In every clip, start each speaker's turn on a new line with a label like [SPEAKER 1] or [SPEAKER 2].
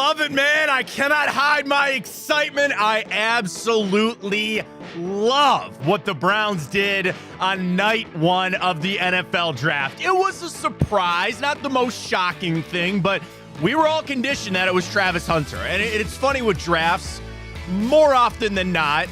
[SPEAKER 1] love it, man. I cannot hide my excitement. I absolutely love what the Browns did on night one of the NFL draft. It was a surprise, not the most shocking thing, but we were all conditioned that it was Travis Hunter. And it's funny with drafts, more often than not,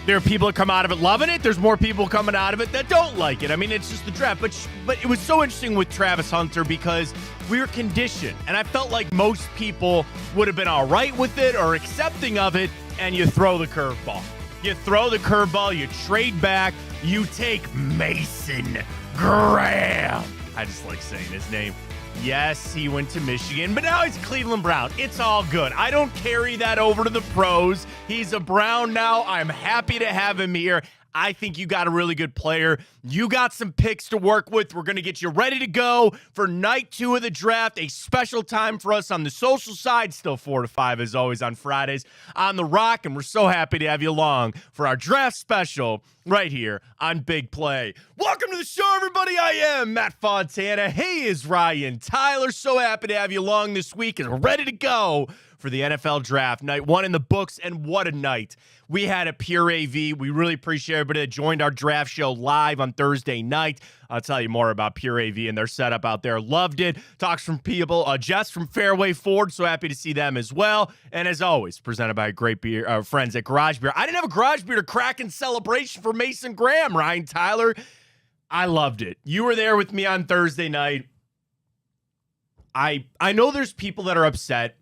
[SPEAKER 1] there are people that come out of it loving it. There's more people coming out of it that don't like it. I mean, it's just the draft. But it was so interesting with Travis Hunter because we were conditioned. And I felt like most people would have been all right with it or accepting of it. And you throw the curveball. You throw the curveball. You trade back. You take Mason Graham. I just like saying his name. Yes, he went to Michigan, but now he's a Cleveland Brown. It's all good. I don't carry that over to the pros. He's a Brown now. I'm happy to have him here. I think you got a really good player. You got some picks to work with. We're going to get you ready to go for night 2 of the draft, a special time for us on the social side, still 4 to 5 as always on Fridays on The Rock, and we're so happy to have you along for our draft special right here on Big Play. Welcome to the show, everybody. I am Matt Fontana. He is Ryan Tyler. So happy to have you along this week, and we're ready to go for the NFL draft. Night 1 in the books, and what a night. We had a pure AV. We really appreciate everybody that joined our draft show live on Thursday night. I'll tell you more about Pure AV and their setup out there. Loved it. Talks from people, Jess from Fairway Ford. So happy to see them as well. And as always, presented by great beer friends at Garage Beer. I didn't have a Garage Beer to crack in celebration for Mason Graham, Ryan Tyler. I loved it. You were there with me on Thursday night. I know there's people that are upset.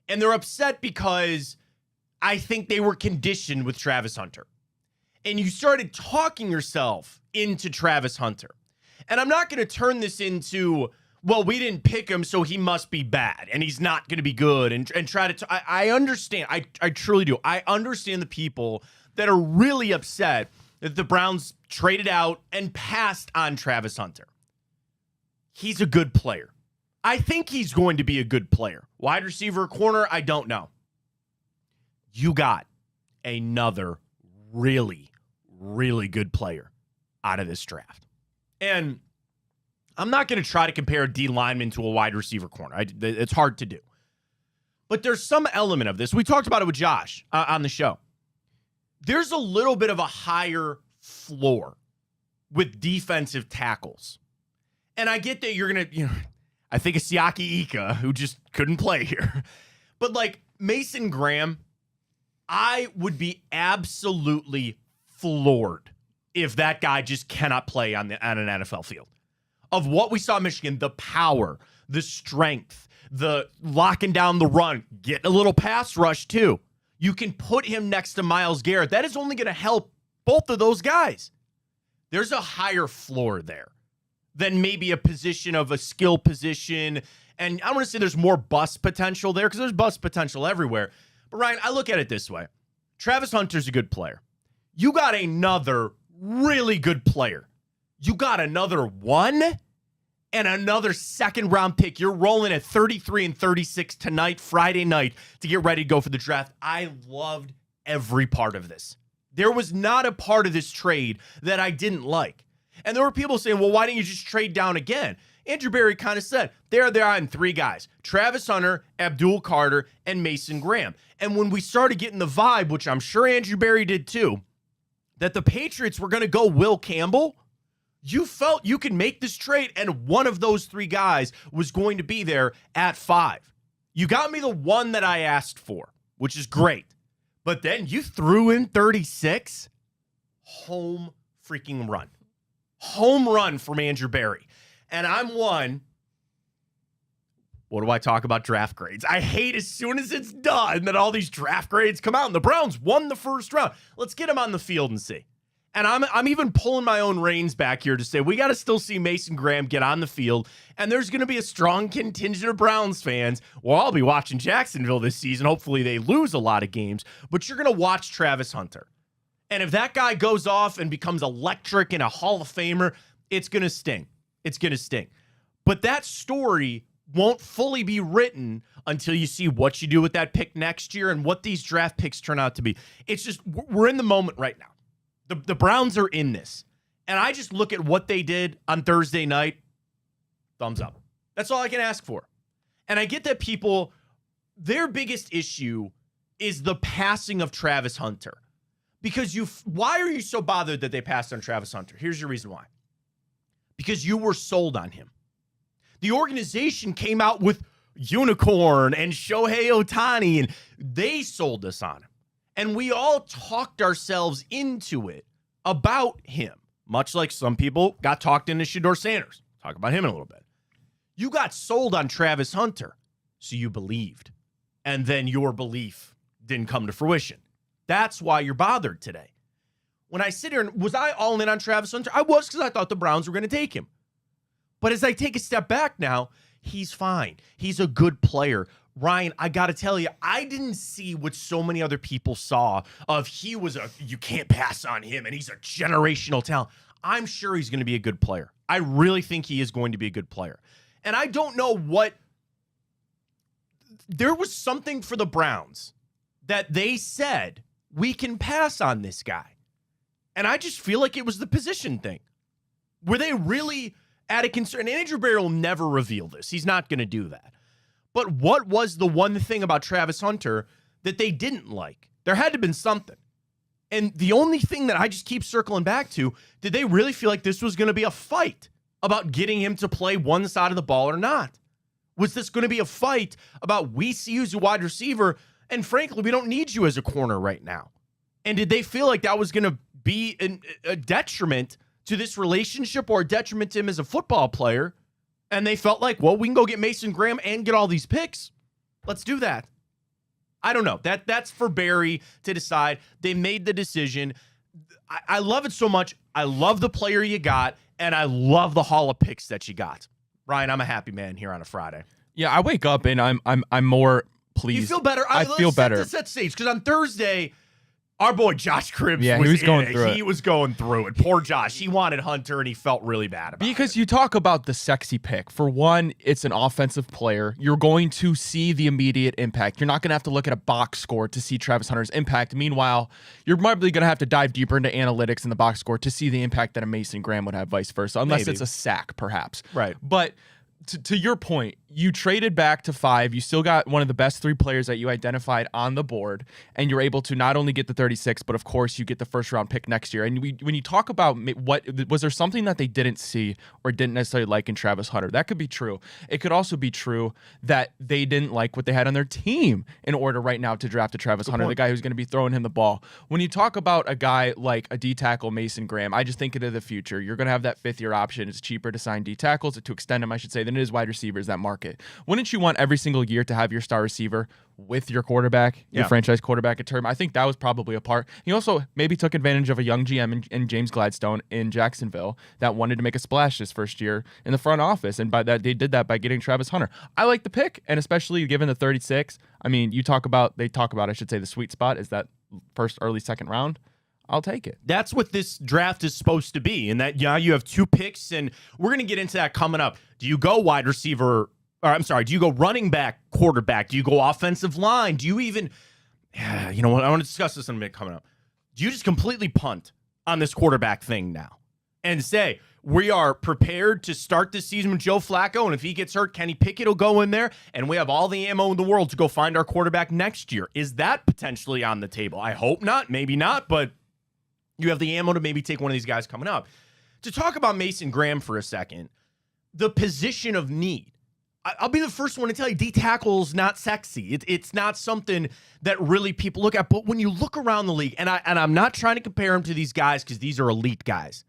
[SPEAKER 1] And they're upset because I think they were conditioned with Travis Hunter. And you started talking yourself into Travis Hunter. And I'm not going to turn this into, well, we didn't pick him, so he must be bad, and he's not going to be good, and try to I understand. I truly do. I understand the people that are really upset that the Browns traded out and passed on Travis Hunter. He's a good player. I think he's going to be a good player. Wide receiver, corner, I don't know. You got another really, really good player out of this draft. And I'm not going to try to compare a D lineman to a wide receiver corner. It's hard to do. But there's some element of this. We talked about it with Josh on the show. There's a little bit of a higher floor with defensive tackles. And I get that you're going to, I think of Siaki Ika, who just couldn't play here. But like Mason Graham, I would be absolutely floored if that guy just cannot play on an NFL field. Of what we saw in Michigan, the power, the strength, the locking down the run, getting a little pass rush too. You can put him next to Myles Garrett. That is only going to help both of those guys. There's a higher floor there than maybe a position of a skill position. And I want to say there's more bust potential there because there's bust potential everywhere. But Ryan, I look at it this way. Travis Hunter's a good player. You got another really good player. You got another one and another second-round pick. You're rolling at 33 and 36 tonight, Friday night, to get ready to go for the draft. I loved every part of this. There was not a part of this trade that I didn't like. And there were people saying, well, why didn't you just trade down again? Andrew Berry kind of said, there are in 3 guys, Travis Hunter, Abdul Carter, and Mason Graham. And when we started getting the vibe, which I'm sure Andrew Berry did too, that the Patriots were going to go Will Campbell, you felt you could make this trade, and one of those 3 guys was going to be there at 5. You got me the one that I asked for, which is great. But then you threw in 36. Home freaking run. Home run from Andrew Berry. And I'm one. What do I talk about draft grades? I hate as soon as it's done that all these draft grades come out and the Browns won the first round. Let's get them on the field and see. And I'm even pulling my own reins back here to say we got to still see Mason Graham get on the field. And there's going to be a strong contingent of Browns fans. Well, I'll be watching Jacksonville this season. Hopefully they lose a lot of games. But you're going to watch Travis Hunter. And if that guy goes off and becomes electric and a Hall of Famer, it's going to sting. It's going to sting. But that story won't fully be written until you see what you do with that pick next year and what these draft picks turn out to be. It's just, we're in the moment right now. The Browns are in this. And I just look at what they did on Thursday night. Thumbs up. That's all I can ask for. And I get that people, their biggest issue is the passing of Travis Hunter. Because why are you so bothered that they passed on Travis Hunter? Here's your reason why. Because you were sold on him. The organization came out with Unicorn and Shohei Ohtani, and they sold us on him. And we all talked ourselves into it about him, much like some people got talked into Shedeur Sanders. Talk about him in a little bit. You got sold on Travis Hunter, so you believed. And then your belief didn't come to fruition. That's why you're bothered today. When I sit here, and was I all in on Travis Hunter? I was, because I thought the Browns were going to take him. But as I take a step back now, he's fine. He's a good player. Ryan, I got to tell you, I didn't see what so many other people saw of you can't pass on him, and he's a generational talent. I'm sure he's going to be a good player. I really think he is going to be a good player. And I don't know there was something for the Browns that they said, we can pass on this guy. And I just feel like it was the position thing. Were they really at a concern? And Andrew Berry will never reveal this. He's not going to do that. But what was the one thing about Travis Hunter that they didn't like? There had to have been something. And the only thing that I just keep circling back to, did they really feel like this was going to be a fight about getting him to play one side of the ball or not? Was this going to be a fight about we see you as a wide receiver, and frankly, we don't need you as a corner right now? And did they feel like that was going to be a detriment to this relationship or a detriment to him as a football player? And they felt like, well, we can go get Mason Graham and get all these picks. Let's do that. I don't know. That's for Barry to decide. They made the decision. I love it so much. I love the player you got, and I love the haul of picks that you got. Ryan, I'm a happy man here on a Friday.
[SPEAKER 2] Yeah, I wake up and I'm more pleased.
[SPEAKER 1] You feel better?
[SPEAKER 2] I feel better.
[SPEAKER 1] Set stage, because on Thursday, our boy Josh Cribbs
[SPEAKER 2] was going through it.
[SPEAKER 1] He was going through it. Poor Josh. He wanted Hunter, and he felt really bad about it.
[SPEAKER 2] Because you talk about the sexy pick. For one, it's an offensive player. You're going to see the immediate impact. You're not going to have to look at a box score to see Travis Hunter's impact. Meanwhile, you're probably going to have to dive deeper into analytics in the box score to see the impact that a Mason Graham would have, vice versa, unless it's a sack, perhaps.
[SPEAKER 1] Right.
[SPEAKER 2] But to your point, you traded back to 5. You still got one of the best 3 players that you identified on the board, and you're able to not only get the 36, but of course you get the first round pick next year. And when you talk about what was there something that they didn't see or didn't necessarily like in Travis Hunter? That could be true. It could also be true that they didn't like what they had on their team in order right now to draft a Travis Hunter, the guy who's going to be throwing him the ball. When you talk about a guy like a D tackle Mason Graham, I just think into the future. You're going to have that 5th-year option. It's cheaper to sign D tackles, to extend them, I should say, than it is wide receivers, that market. Wouldn't you want every single year to have your star receiver with your quarterback, your franchise quarterback at term? I think that was probably a part. He also maybe took advantage of a young GM in James Gladstone in Jacksonville that wanted to make a splash his first year in the front office, and by that they did that by getting Travis Hunter. I like the pick, and especially given the 36. I mean, they talk about, I should say, the sweet spot is that first, early second round. I'll take it.
[SPEAKER 1] That's what this draft is supposed to be, and that you have 2 picks, and we're going to get into that coming up. Do you go wide receiver? Do you go running back, quarterback? Do you go offensive line? Do you even, you know what? I want to discuss this in a minute coming up. Do you just completely punt on this quarterback thing now and say, we are prepared to start this season with Joe Flacco, and if he gets hurt, Kenny Pickett will go in there, and we have all the ammo in the world to go find our quarterback next year? Is that potentially on the table? I hope not. Maybe not, but you have the ammo to maybe take one of these guys coming up. To talk about Mason Graham for a second, the position of need. I'll be the first one to tell you, D tackle's not sexy. It's not something that really people look at. But when you look around the league, and I'm not trying to compare them to these guys because these are elite guys,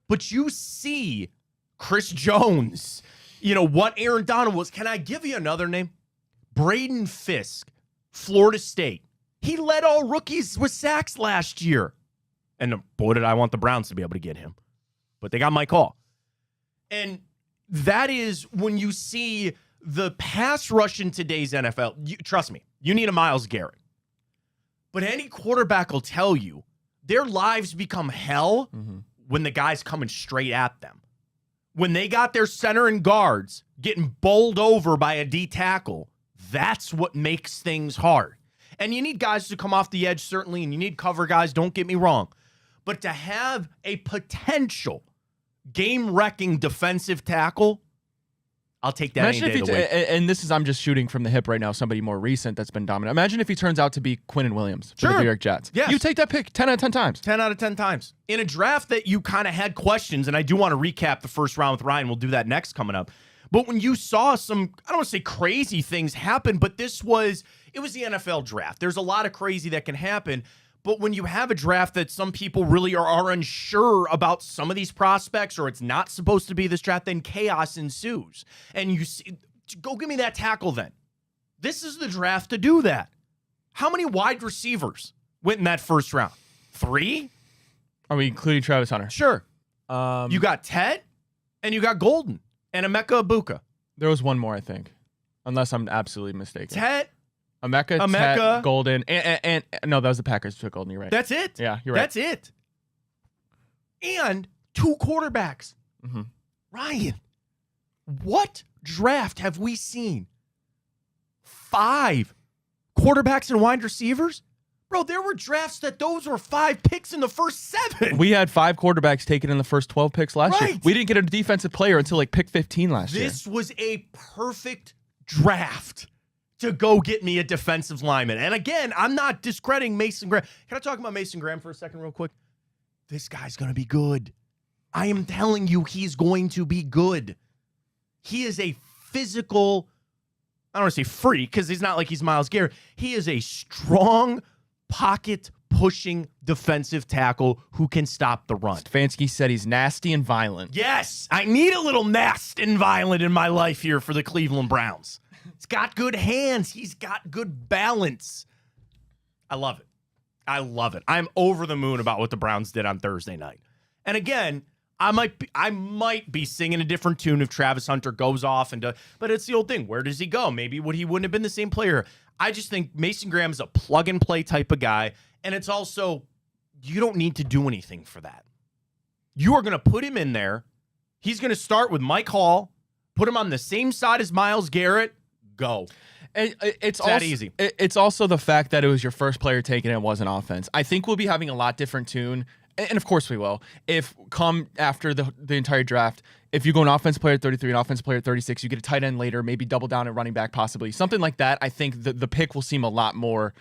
[SPEAKER 1] but you see Chris Jones, what Aaron Donald was. Can I give you another name? Braden Fisk, Florida State. He led all rookies with sacks last year. And boy, did I want the Browns to be able to get him. But they got Mike Hall. And that is when you see the pass rush in today's NFL. Trust me, you need a Myles Garrett. But any quarterback will tell you their lives become hell when the guy's coming straight at them. When they got their center and guards getting bowled over by a D tackle, that's what makes things hard. And you need guys to come off the edge, certainly, and you need cover guys, don't get me wrong. But to have a potential game-wrecking defensive tackle, I'll take that
[SPEAKER 2] Imagine
[SPEAKER 1] any day
[SPEAKER 2] if
[SPEAKER 1] of the week.
[SPEAKER 2] and this is, I'm just shooting from the hip right now, somebody more recent that's been dominant. Imagine if he turns out to be Quinnen Williams for the New York Jets.
[SPEAKER 1] Yes.
[SPEAKER 2] You take that pick 10 out of 10 times.
[SPEAKER 1] 10 out of 10 times. In a draft that you kind of had questions, and I do want to recap the first round with Ryan. We'll do that next coming up. But when you saw some, I don't want to say crazy things happen, but it was the NFL draft. There's a lot of crazy that can happen. But when you have a draft that some people really are unsure about some of these prospects, or it's not supposed to be this draft, then chaos ensues. And you see, go give me that tackle then. This is the draft to do that. How many wide receivers went in that first round? 3?
[SPEAKER 2] Are we including Travis Hunter?
[SPEAKER 1] Sure. You got Ted, and you got Golden, and Emeka Ibuka.
[SPEAKER 2] There was one more, I think, unless I'm absolutely mistaken.
[SPEAKER 1] Ted,
[SPEAKER 2] Emeka, Ted, Golden, and no, that was the Packers who took Golden. You're right.
[SPEAKER 1] That's it.
[SPEAKER 2] Yeah, you're right.
[SPEAKER 1] That's it. And 2 quarterbacks.
[SPEAKER 2] Mm-hmm.
[SPEAKER 1] Ryan, what draft have we seen? 5 quarterbacks and wide receivers? Bro, there were drafts that those were 5 picks in the first 7.
[SPEAKER 2] We had 5 quarterbacks taken in the first 12 picks last year. We didn't get a defensive player until like pick 15 last year.
[SPEAKER 1] This was a perfect draft to go get me a defensive lineman. And again, I'm not discrediting Mason Graham. Can I talk about Mason Graham for a second real quick? This guy's going to be good. I am telling you, he's going to be good. He is a physical, I don't want to say freak, because he's not like he's Myles Garrett. He is a strong, pocket-pushing defensive tackle who can stop the run.
[SPEAKER 2] Stefanski said he's nasty and violent.
[SPEAKER 1] Yes, I need a little nasty and violent in my life here for the Cleveland Browns. He's got good hands. He's got good balance. I love it. I love it. I'm over the moon about what the Browns did on Thursday night. And again, I might be singing a different tune if Travis Hunter goes off but it's the old thing. Where does he go? Maybe he wouldn't have been the same player. I just think Mason Graham is a plug and play type of guy. And it's also, you don't need to do anything for that. You are going to put him in there. He's going to start with Mike Hall, put him on the same side as Myles Garrett. Go.
[SPEAKER 2] And it's
[SPEAKER 1] that easy.
[SPEAKER 2] It's also the fact that it was your first player taken and it wasn't offense. I think we'll be having a lot different tune, and of course we will, if come after the entire draft, if you go an offense player at 33, an offense player at 36, you get a tight end later, maybe double down at running back possibly. Something like that, I think the pick will seem a lot more,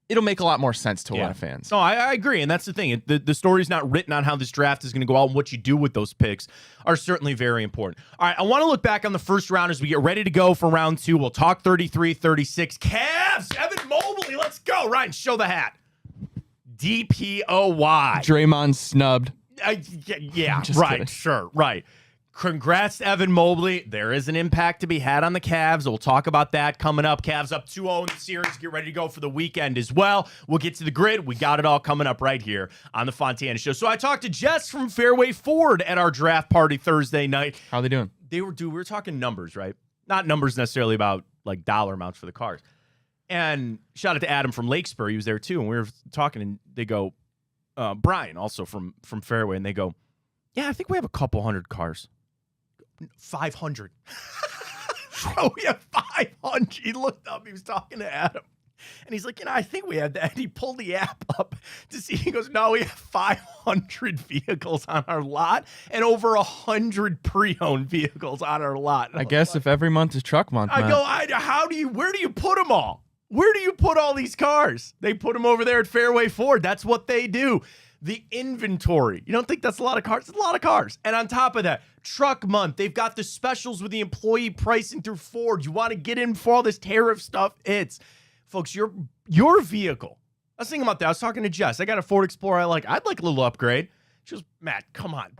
[SPEAKER 2] it'll make a lot more sense to a lot of fans.
[SPEAKER 1] No, I agree, and that's the thing. The story's not written on how this draft is going to go out, and what you do with those picks are certainly very important. All right, I want to look back on the first round as we get ready to go for round 2. We'll talk 33, 36. Cavs, Evan Mobley, let's go. Ryan, show the hat. DPOY.
[SPEAKER 2] Draymond snubbed.
[SPEAKER 1] Yeah, right,
[SPEAKER 2] kidding.
[SPEAKER 1] Sure, right. Congrats to Evan Mobley. There is an impact to be had on the Cavs. We'll talk about that coming up. Cavs up 2-0 in the series. Get ready to go for the weekend as well. We'll get to the grid. We got it all coming up right here on the Fontana Show. So I talked to Jess from Fairway Ford at our draft party Thursday night.
[SPEAKER 2] How are they doing?
[SPEAKER 1] We were talking numbers, right? Not numbers necessarily about like dollar amounts for the cars. And shout out to Adam from Lakespur. He was there too. And we were talking, and they go, Brian also from Fairway, and they go, yeah, I think we have a couple hundred cars. 500. So we have 500. He looked up. He was talking to Adam. And he's like, I think we have that. And he pulled the app up to see. He goes, no, we have 500 vehicles on our lot and over 100 pre-owned vehicles on our lot.
[SPEAKER 2] I guess if every month is truck month,
[SPEAKER 1] I go, where do you put them all? Where do you put all these cars? They put them over there at Fairway Ford. That's what they do. The inventory. You don't think that's a lot of cars? It's a lot of cars. And on top of that, truck month. They've got the specials with the employee pricing through Ford. You want to get in for all this tariff stuff? Folks, your vehicle. I was thinking about that. I was talking to Jess. I got a Ford Explorer I'd like a little upgrade. She goes, Matt, come on.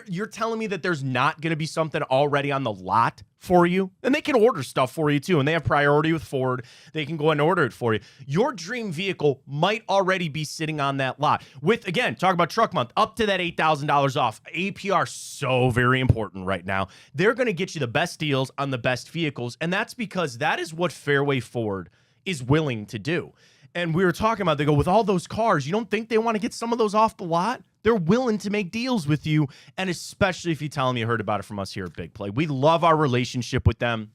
[SPEAKER 1] You're telling me that there's not going to be something already on the lot for you? And they can order stuff for you too. And they have priority with Ford. They can go and order it for you. Your dream vehicle might already be sitting on that lot. With, again, talk about truck month, up to that $8,000 off. APR, so very important right now. They're going to get you the best deals on the best vehicles. And that's because that is what Fairway Ford is willing to do. And we were talking about, they go, with all those cars, you don't think they want to get some of those off the lot? They're willing to make deals with you, and especially if you tell them you heard about it from us here at Big Play. We love our relationship with them.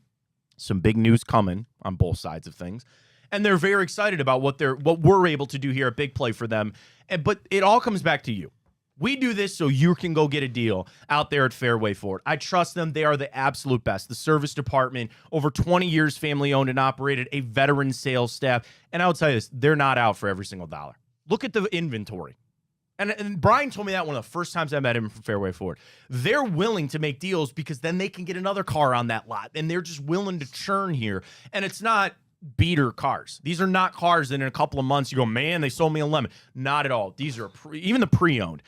[SPEAKER 1] Some big news coming on both sides of things. And they're very excited about what we're able to do here at Big Play for them. But it all comes back to you. We do this so you can go get a deal out there at Fairway Ford. I trust them. They are the absolute best. The service department, over 20 years family owned and operated, a veteran sales staff. And I'll tell you this, they're not out for every single dollar. Look at the inventory. And Brian told me that one of the first times I met him from Fairway Ford. They're willing to make deals because then they can get another car on that lot. And they're just willing to churn here. And it's not beater cars. These are not cars that in a couple of months you go, man, they sold me a lemon. Not at all. These are even the pre-owned.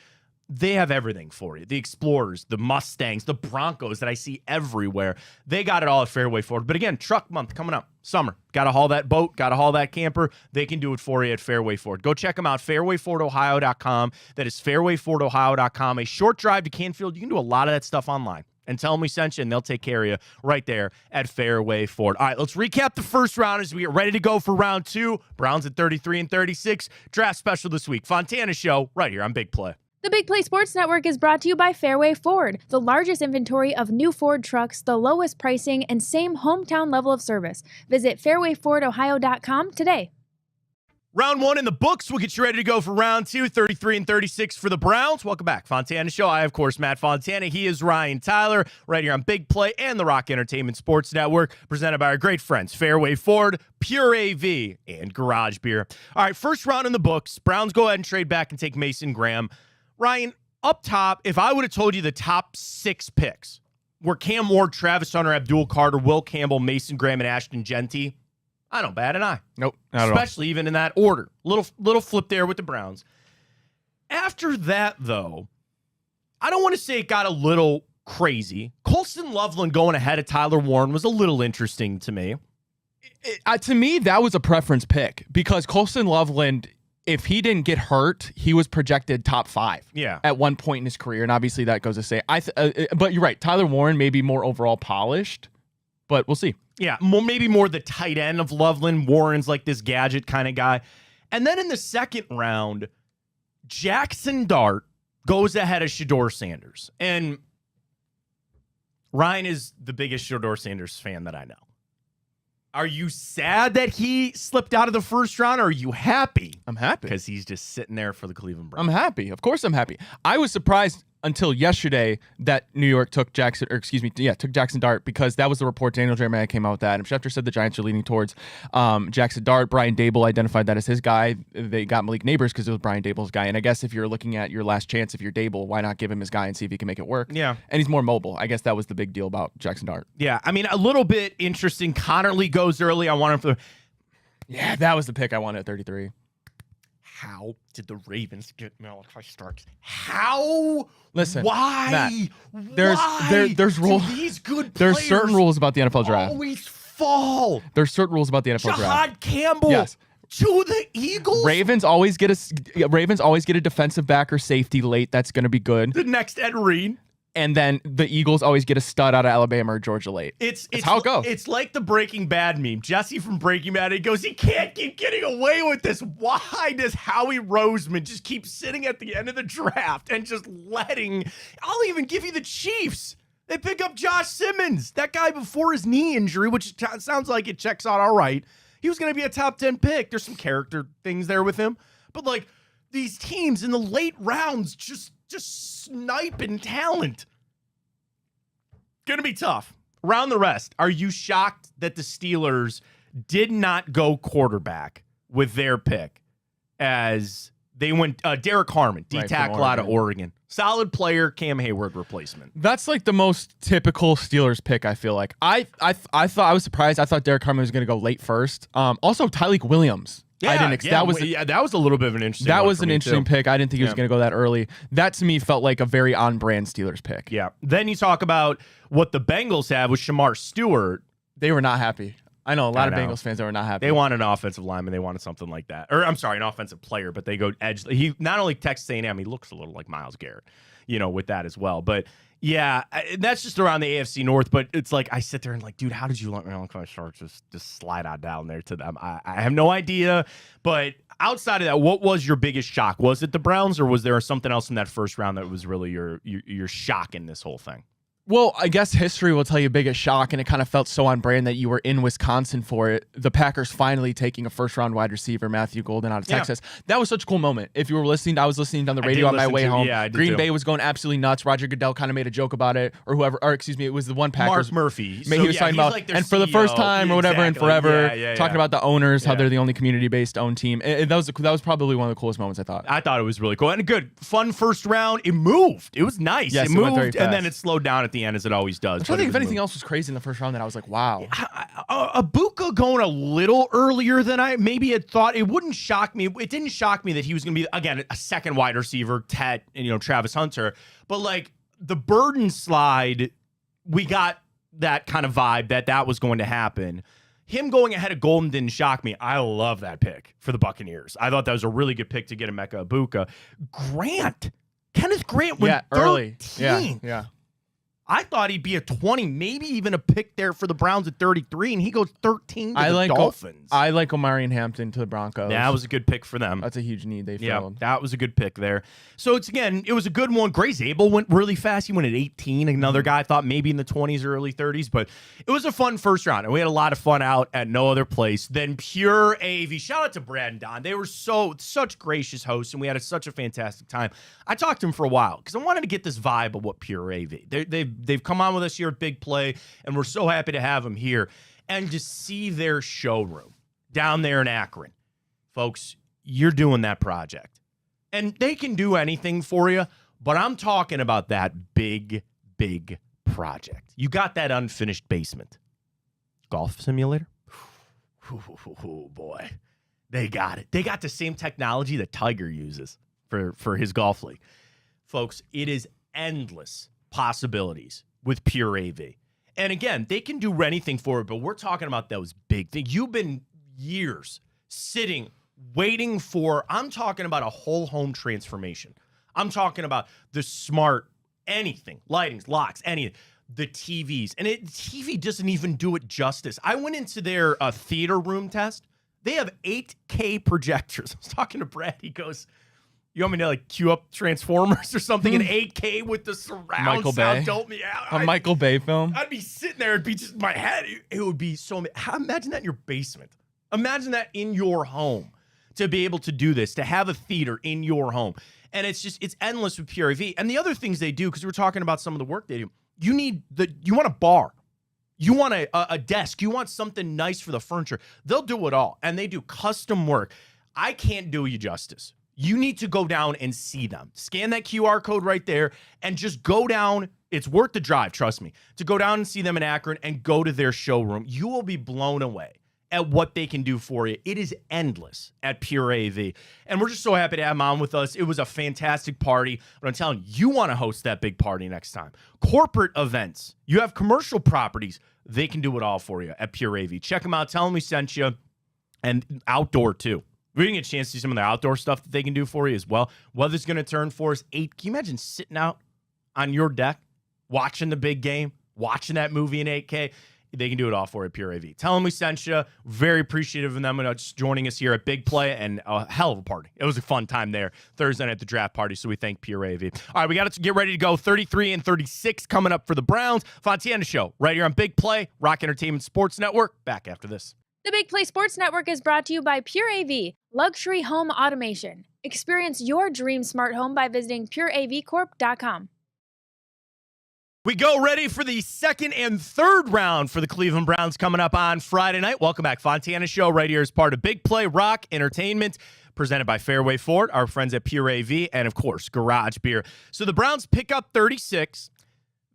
[SPEAKER 1] They have everything for you. The Explorers, the Mustangs, the Broncos that I see everywhere. They got it all at Fairway Ford. But again, truck month coming up. Summer. Got to haul that boat. Got to haul that camper. They can do it for you at Fairway Ford. Go check them out. FairwayFordOhio.com. That is FairwayFordOhio.com. A short drive to Canfield. You can do a lot of that stuff online. And tell them we sent you, and they'll take care of you right there at Fairway Ford. All right, let's recap the first round as we get ready to go for round two. Browns at 33 and 36. Draft special this week. Fontana Show right here on Big Play.
[SPEAKER 3] The Big Play Sports Network is brought to you by Fairway Ford, the largest inventory of new Ford trucks, the lowest pricing, and same hometown level of service. Visit fairwayfordohio.com today.
[SPEAKER 1] Round one in the books. We'll get you ready to go for round two, 33 and 36 for the Browns. Welcome back. Fontana Show. I, of course, Matt Fontana. He is Ryan Tyler, right here on Big Play and the Rock Entertainment Sports Network, presented by our great friends, Fairway Ford, Pure AV, and Garage Beer. All right, first round in the books. Browns go ahead and trade back and take Mason Graham. Ryan, up top, if I would have told you the top 6 picks were Cam Ward, Travis Hunter, Abdul Carter, Will Campbell, Mason Graham, and Ashton Genty, I don't bat an eye.
[SPEAKER 2] Nope, not at all.
[SPEAKER 1] Especially even in that order. Little flip there with the Browns. After that, though, I don't want to say it got a little crazy. Colston Loveland going ahead of Tyler Warren was a little interesting to me.
[SPEAKER 2] To me, that was a preference pick because Colston Loveland, if he didn't get hurt, he was projected top 5 at one point in his career. And obviously that goes to say, but you're right. Tyler Warren may be more overall polished, but we'll see.
[SPEAKER 1] Yeah, maybe more the tight end of Loveland. Warren's like this gadget kind of guy. And then in the second round, Jackson Dart goes ahead of Shedeur Sanders. And Ryan is the biggest Shedeur Sanders fan that I know. Are you sad that he slipped out of the first round, or are you happy?
[SPEAKER 2] I'm happy.
[SPEAKER 1] Because he's just sitting there for the Cleveland Browns.
[SPEAKER 2] I'm happy. Of course I'm happy. I was surprised until yesterday that New York took Jackson Dart, because that was the report. Daniel Jeremiah came out with that. And Schefter said the Giants are leaning towards Jackson Dart. Brian Dable identified that as his guy. They got Malik Neighbors because it was Brian Dable's guy. And I guess if you're looking at your last chance, if you're Dable, why not give him his guy and see if he can make it work?
[SPEAKER 1] Yeah.
[SPEAKER 2] And he's more mobile. I guess that was the big deal about Jackson Dart.
[SPEAKER 1] Yeah. I mean, a little bit interesting. Connerly goes early. I want him for.
[SPEAKER 2] Yeah, that was the pick I wanted at 33.
[SPEAKER 1] How did the Ravens get Malachi Starks? How?
[SPEAKER 2] Listen,
[SPEAKER 1] why?
[SPEAKER 2] Matt, there's rules.
[SPEAKER 1] These good
[SPEAKER 2] there's certain rules about the NFL draft.
[SPEAKER 1] Always fall.
[SPEAKER 2] There's certain rules about the NFL draft.
[SPEAKER 1] Jahad Campbell.
[SPEAKER 2] Yes.
[SPEAKER 1] To the Eagles.
[SPEAKER 2] Ravens always get a defensive back or safety late. That's going to be good.
[SPEAKER 1] The next Ed Reed.
[SPEAKER 2] And then the Eagles always get a stud out of Alabama or Georgia late. It's how it goes.
[SPEAKER 1] It's like the Breaking Bad meme. Jesse from Breaking Bad, he goes, he can't keep getting away with this. Why does Howie Roseman just keep sitting at the end of the draft and just letting... I'll even give you the Chiefs. They pick up Josh Simmons. That guy before his knee injury, which sounds like it checks out all right. He was going to be a top 10 pick. There's some character things there with him. But, like, these teams in the late rounds just sniping talent. Gonna be tough. Around the rest, are you shocked that the Steelers did not go quarterback with their pick as they went Derek Harmon, D-tackle out of Oregon. Solid player, Cam Hayward replacement.
[SPEAKER 2] That's like the most typical Steelers pick, I feel like. I thought I was surprised. I thought Derek Harmon was going to go late first. Also, Tyreek Williams. That
[SPEAKER 1] was a little bit of an interesting.
[SPEAKER 2] That was an interesting pick. I didn't think he was going to go that early. That to me felt like a very on-brand Steelers pick.
[SPEAKER 1] Yeah. Then you talk about what the Bengals have with Shamar Stewart.
[SPEAKER 2] They were not happy. I know a lot of Bengals fans that were not happy.
[SPEAKER 1] They wanted an offensive lineman. They wanted something like that. Or I'm sorry, an offensive player. But they go edge. He not only Texas A&M, he looks a little like Myles Garrett, with that as well. But yeah, that's just around the AFC North. But it's like I sit there and like, dude, how did you let Malachi Starks just slide on down there to them? I have no idea. But outside of that, what was your biggest shock? Was it the Browns, or was there something else in that first round that was really your shock in this whole thing?
[SPEAKER 2] Well, I guess history will tell you biggest shock, and it kind of felt so on brand that you were in Wisconsin for it. The Packers finally taking a first-round wide receiver, Matthew Golden, out of Texas. That was such a cool moment. If you were listening, I was listening down the radio on my way home.
[SPEAKER 1] Yeah,
[SPEAKER 2] Green Bay was going absolutely nuts. Roger Goodell kind of made a joke about it, or whoever, or excuse me, it was the one Packers.
[SPEAKER 1] Mark Murphy.
[SPEAKER 2] He was talking about,
[SPEAKER 1] like
[SPEAKER 2] and for the first time or whatever in forever, talking about the owners, how they're the only community-based owned team. That was probably one of the coolest moments, I thought.
[SPEAKER 1] I thought it was really cool. And a good, fun first round. It moved. It was nice.
[SPEAKER 2] Yes,
[SPEAKER 1] it moved,
[SPEAKER 2] went very fast.
[SPEAKER 1] and then it slowed down at the end, as it always does.
[SPEAKER 2] I'm trying to think if anything else was crazy in the first round that I was like, wow.
[SPEAKER 1] Ibuka going a little earlier than I maybe had thought. It wouldn't shock me. It didn't shock me that he was going to be, again, a second wide receiver, Tet, and, Travis Hunter. But, like, the Burden slide, we got that kind of vibe that was going to happen. Him going ahead of Golden didn't shock me. I love that pick for the Buccaneers. I thought that was a really good pick to get Emeka Ibuka. Kenneth Grant went 13.
[SPEAKER 2] Early. Yeah.
[SPEAKER 1] I thought he'd be a 20, maybe even a pick there for the Browns at 33, and he goes 13 to the Dolphins.
[SPEAKER 2] I like Omarion Hampton to the Broncos.
[SPEAKER 1] That was a good pick for them.
[SPEAKER 2] That's a huge need they filled.
[SPEAKER 1] Yeah, that was a good pick there. So it was a good one. Gray Zabel went really fast. He went at 18. Another guy I thought maybe in the 20s or early 30s, but it was a fun first round, and we had a lot of fun out at no other place than Pure AV. Shout out to Brad and Don. They were such gracious hosts, and we had such a fantastic time. I talked to them for a while because I wanted to get this vibe of what Pure AV. They've come on with us here at Big Play, and we're so happy to have them here. And to see their showroom down there in Akron, folks, you're doing that project. And they can do anything for you, but I'm talking about that big, big project. You got that unfinished basement. Golf simulator? Oh, boy. They got it. They got the same technology that Tiger uses for his golf league. Folks, it is endless possibilities with Pure AV. And again, they can do anything for it, but we're talking about those big things. You've been years sitting, waiting for, I'm talking about a whole home transformation. I'm talking about the smart anything, lightings, locks, anything, the TVs. And TV doesn't even do it justice. I went into their theater room test. They have 8K projectors. I was talking to Brad. He goes, you want me to queue up Transformers or something in 8K with the surround
[SPEAKER 2] Michael
[SPEAKER 1] sound?
[SPEAKER 2] Bay.
[SPEAKER 1] Dope me out.
[SPEAKER 2] A Michael Bay film.
[SPEAKER 1] I'd be sitting there. It'd be just my head. It would be so. Imagine that in your basement. Imagine that in your home to be able to do this, to have a theater in your home. And it's endless with Pure AV. And the other things they do, because we're talking about some of the work they do, you want a bar. You want a desk. You want something nice for the furniture. They'll do it all. And they do custom work. I can't do you justice. You need to go down and see them. Scan that QR code right there and just go down. It's worth the drive, trust me, to go down and see them in Akron and go to their showroom. You will be blown away at what they can do for you. It is endless at Pure AV. And we're just so happy to have them on with us. It was a fantastic party. But I'm telling you, you want to host that big party next time. Corporate events. You have commercial properties. They can do it all for you at Pure AV. Check them out. Tell them we sent you. And outdoor, too. We didn't get a chance to see some of their outdoor stuff that they can do for you as well. Weather's going to turn for us. Can you imagine sitting out on your deck, watching the big game, watching that movie in 8K? They can do it all for you at Pure AV. Tell them we sent you. Very appreciative of them just joining us here at Big Play, and a hell of a party. It was a fun time there Thursday night at the draft party, so we thank Pure AV. All right, we got to get ready to go. 33 and 36 coming up for the Browns. Fontana Show right here on Big Play, Rock Entertainment Sports Network. Back after this.
[SPEAKER 3] The Big Play Sports Network is brought to you by Pure AV, luxury home automation. Experience your dream smart home by visiting pureavcorp.com.
[SPEAKER 1] We go ready for the second and third round for the Cleveland Browns coming up on Friday night. Welcome back. Fontana Show right here as part of Big Play Rock Entertainment, presented by Fairway Ford, our friends at Pure AV, and, of course, Garage Beer. So the Browns pick up 36.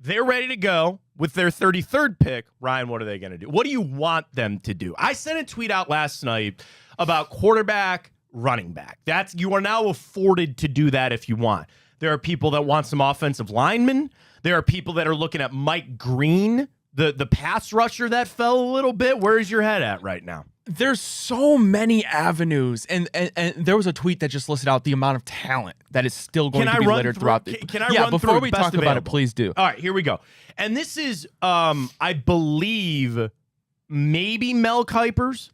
[SPEAKER 1] They're ready to go with their 33rd pick. Ryan, what are they going to do? What do you want them to do? I sent a tweet out last night about quarterback, running back. You are now afforded to do that if you want. There are people that want some offensive linemen. There are people that are looking at Mike Green, the pass rusher that fell a little bit. Where's your head at right now?
[SPEAKER 2] There's so many avenues, and there was a tweet that just listed out the amount of talent that is still going to be littered throughout the.
[SPEAKER 1] Can I run
[SPEAKER 2] before
[SPEAKER 1] through
[SPEAKER 2] we
[SPEAKER 1] best
[SPEAKER 2] talk about it, please do.
[SPEAKER 1] All right, here we go. And this is, I believe, maybe Mel Kiper's.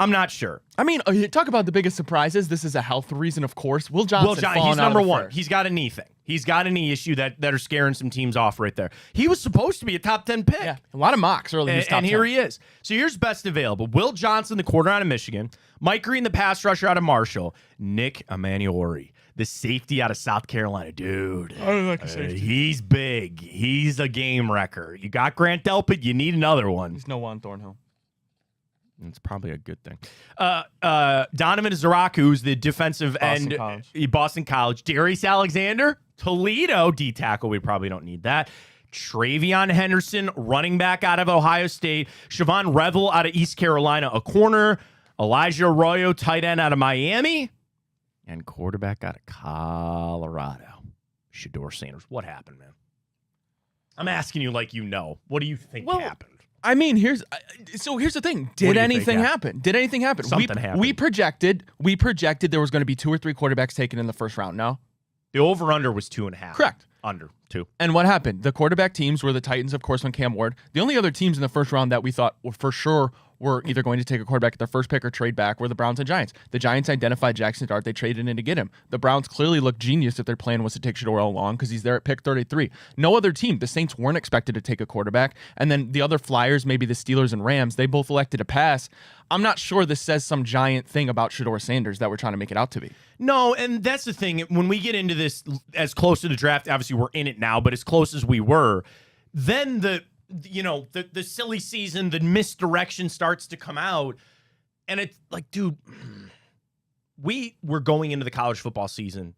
[SPEAKER 1] I'm not sure.
[SPEAKER 2] I mean, talk about the biggest surprises. This is a health reason, of course. Will Johnson,
[SPEAKER 1] he's number one.
[SPEAKER 2] First.
[SPEAKER 1] He's got a knee thing. He's got a knee issue that are scaring some teams off right there. He was supposed to be a top 10 pick.
[SPEAKER 2] Yeah, a lot of mocks early in his top 10.
[SPEAKER 1] Here he is. So here's best available. Will Johnson, the quarter out of Michigan. Mike Green, the pass rusher out of Marshall. Nick Emanuori, the safety out of South Carolina. Dude,
[SPEAKER 2] I don't like the safety.
[SPEAKER 1] He's big. He's a game wrecker. You got Grant Delpit. You need another one.
[SPEAKER 2] He's no Juan Thornhill.
[SPEAKER 1] It's probably a good thing. Donovan Zaraku, who's the defensive
[SPEAKER 2] Boston
[SPEAKER 1] end,
[SPEAKER 2] College.
[SPEAKER 1] Boston College. Darius Alexander, Toledo, D tackle. We probably don't need that. Travion Henderson, running back out of Ohio State. Siobhan Revel out of East Carolina, a corner. Elijah Arroyo, tight end out of Miami. And quarterback out of Colorado, Shedeur Sanders. What happened, man? I'm asking you like you know. What do you think happened?
[SPEAKER 2] I mean, here's the thing. Did anything happen? Did anything happen?
[SPEAKER 1] Something happened.
[SPEAKER 2] We projected there was going to be 2 or 3 quarterbacks taken in the first round. No?
[SPEAKER 1] The over-under was 2.5.
[SPEAKER 2] Correct.
[SPEAKER 1] Under 2.
[SPEAKER 2] And what happened? The quarterback teams were the Titans, of course, on Cam Ward. The only other teams in the first round that we thought were for sure were either going to take a quarterback at their first pick or trade back were the Browns and Giants. The Giants identified Jackson Dart. They traded in to get him. The Browns clearly looked genius if their plan was to take Shedeur all along because he's there at pick 33. No other team. The Saints weren't expected to take a quarterback. And then the other Flyers, maybe the Steelers and Rams, they both elected to pass. I'm not sure this says some giant thing about Shedeur Sanders that we're trying to make it out to be.
[SPEAKER 1] No, and that's the thing. When we get into this as close to the draft, obviously we're in it now, but as close as we were, then the silly season, the misdirection starts to come out. And it's like, dude, we were going into the college football season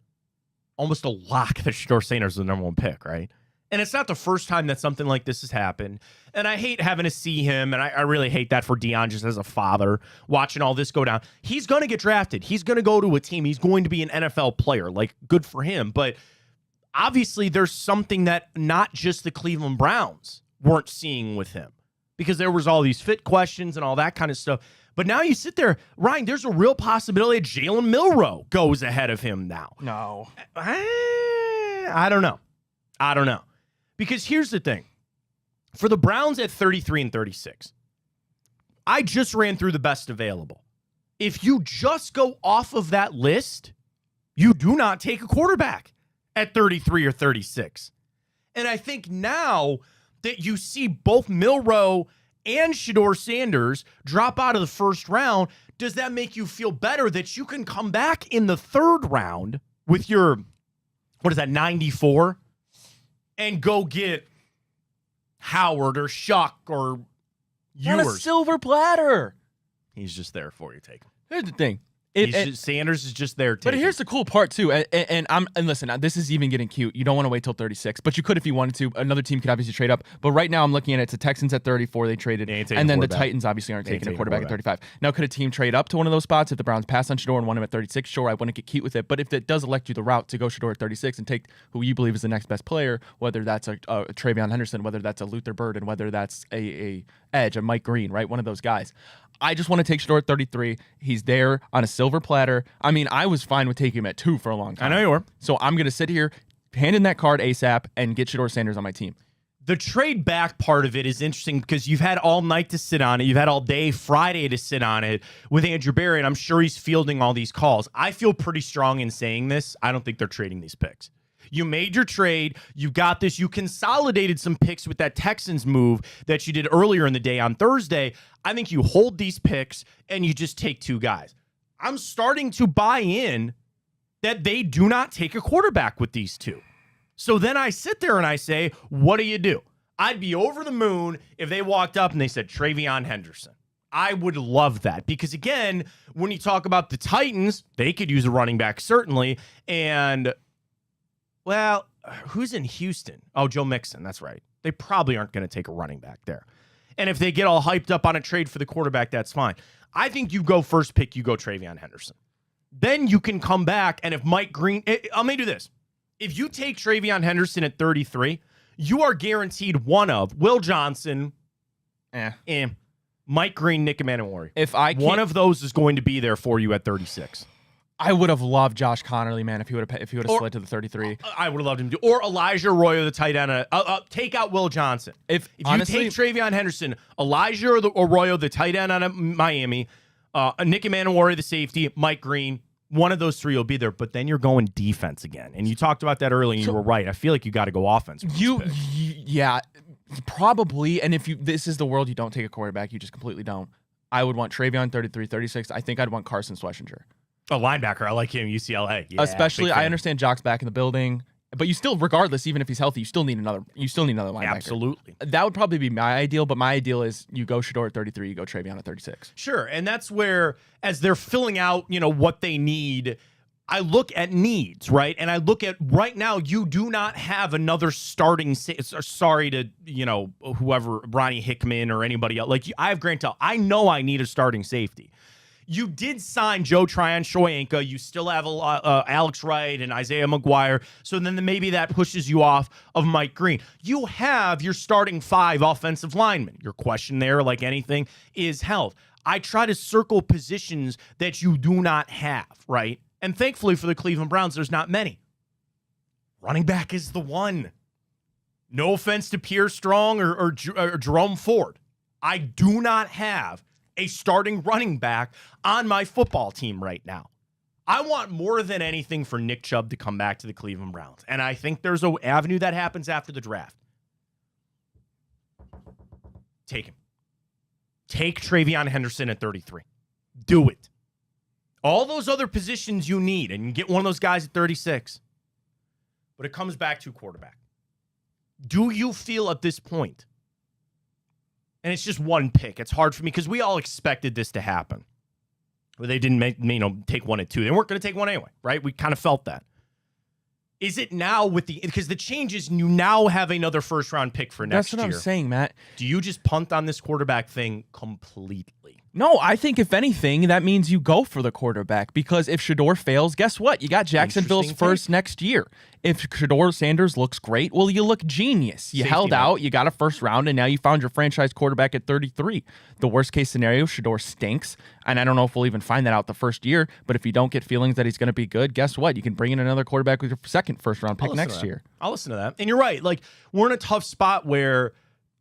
[SPEAKER 1] almost a lock that Shedeur Sanders was the number 1 pick, right? And it's not the first time that something like this has happened. And I hate having to see him, and I really hate that for Deion just as a father, watching all this go down. He's going to get drafted. He's going to go to a team. He's going to be an NFL player. Like, good for him. But obviously there's something that not just the Cleveland Browns weren't seeing with him because there was all these fit questions and all that kind of stuff. But now you sit there, Ryan, there's a real possibility that Jalen Milroe goes ahead of him now.
[SPEAKER 2] No.
[SPEAKER 1] I don't know. Because here's the thing. For the Browns at 33 and 36, I just ran through the best available. If you just go off of that list, you do not take a quarterback at 33 or 36. And I think now that you see both Milroe and Shedeur Sanders drop out of the first round, does that make you feel better that you can come back in the third round with your, 94? And go get Howard or Shuck or
[SPEAKER 2] On a
[SPEAKER 1] Ewers.
[SPEAKER 2] silver platter.
[SPEAKER 1] He's just there for you. Take him.
[SPEAKER 2] Here's the thing.
[SPEAKER 1] Sanders is just there.
[SPEAKER 2] But here's the cool part too, and listen, this is even getting cute. You don't want to wait till 36, but you could if you wanted to. Another team could obviously trade up, but right now I'm looking at it. It's the Texans at 34. They traded, and then the Titans obviously aren't taking a quarterback at 35. Now, could a team trade up to one of those spots if the Browns pass on Shedeur and want him at 36? Sure, I wouldn't get cute with it, but if it does elect you the route to go Shedeur at 36 and take who you believe is the next best player, whether that's a Travion Henderson, whether that's a Luther Bird, and whether that's a edge, a Mike Green, right, one of those guys. I just want to take Shedeur at 33. He's there on a silver platter. I mean, I was fine with taking him at 2 for a long time.
[SPEAKER 1] I know you were.
[SPEAKER 2] So I'm going to sit here, hand in that card ASAP, and get Shedeur Sanders on my team.
[SPEAKER 1] The trade back part of it is interesting because you've had all night to sit on it. You've had all day Friday to sit on it with Andrew Berry, and I'm sure he's fielding all these calls. I feel pretty strong in saying this. I don't think they're trading these picks. You made your trade. You got this. You consolidated some picks with that Texans move that you did earlier in the day on Thursday. I think you hold these picks and you just take 2 guys. I'm starting to buy in that they do not take a quarterback with these 2. So then I sit there and I say, what do you do? I'd be over the moon if they walked up and they said Travion Henderson. I would love that because, again, when you talk about the Titans, they could use a running back, certainly. And, well, who's in Houston? Oh, Joe Mixon. That's right. They probably aren't going to take a running back there. And if they get all hyped up on a trade for the quarterback, that's fine. I think you go first pick, you go Travion Henderson. Then you can come back, and if Mike Green... let me do this. If you take Travion Henderson at 33, you are guaranteed one of Will Johnson, Mike Green, Nick Emanuori. One of those is going to be there for you at 36.
[SPEAKER 2] I would have loved Josh Connerly, man, if he would have slid to the 33.
[SPEAKER 1] I would have loved him to. Or Elijah Arroyo, the tight end. Take out Will Johnson. If honestly, you take Travion Henderson, Elijah Arroyo, the tight end out of Miami, Nick Emanuori, the safety, Mike Green, One of those three will be there, but then you're going defense again. And you talked about that earlier, and you were right. I feel like you got to go offense.
[SPEAKER 2] Yeah, probably. And if this is the world, you don't take a quarterback. You just completely don't. I would want Travion 33, 36. I think I'd want Carson Schlesinger.
[SPEAKER 1] A linebacker. I like him, UCLA. Yeah,
[SPEAKER 2] especially, I understand Jock's back in the building. But you still, regardless, even if he's healthy, you still need another linebacker.
[SPEAKER 1] Absolutely.
[SPEAKER 2] That would probably be my ideal, but my ideal is you go Shedeur at 33, you go Travion at 36.
[SPEAKER 1] Sure, and that's where, as they're filling out, what they need, I look at needs, right? And I look at, right now, you do not have another starting, sorry to, whoever, Ronnie Hickman or anybody else. Like, I have Grant Tell. I know I need a starting safety. You did sign Joe Tryon-Shoyinka. You still have Alex Wright and Isaiah McGuire. So then maybe that pushes you off of Mike Green. You have your starting 5 offensive linemen. Your question there, like anything, is health. I try to circle positions that you do not have, right? And thankfully for the Cleveland Browns, there's not many. Running back is the one. No offense to Pierre Strong or Jerome Ford. I do not have a starting running back on my football team right now. I want more than anything for Nick Chubb to come back to the Cleveland Browns. And I think there's an avenue that happens after the draft. Take him. Take Travion Henderson at 33. Do it. All those other positions you need, and you get one of those guys at 36. But it comes back to quarterback. Do you feel at this point, and it's just one pick, it's hard for me because we all expected this to happen. But they didn't take one at 2. They weren't going to take one anyway, right? We kind of felt that. Is it now because the changes, you now have another first-round pick for next year.
[SPEAKER 2] That's what I'm saying, Matt.
[SPEAKER 1] Do you just punt on this quarterback thing completely?
[SPEAKER 2] No, I think if anything, that means you go for the quarterback because if Shedeur fails, guess what? You got Jacksonville's first next year. If Shedeur Sanders looks great, well, you look genius. You held out, you got a first round, and now you found your franchise quarterback at 33. The worst case scenario, Shedeur stinks, and I don't know if we'll even find that out the first year, but if you don't get feelings that he's going to be good, guess what? You can bring in another quarterback with your second first round pick next year.
[SPEAKER 1] I'll listen to that. And you're right. Like, we're in a tough spot where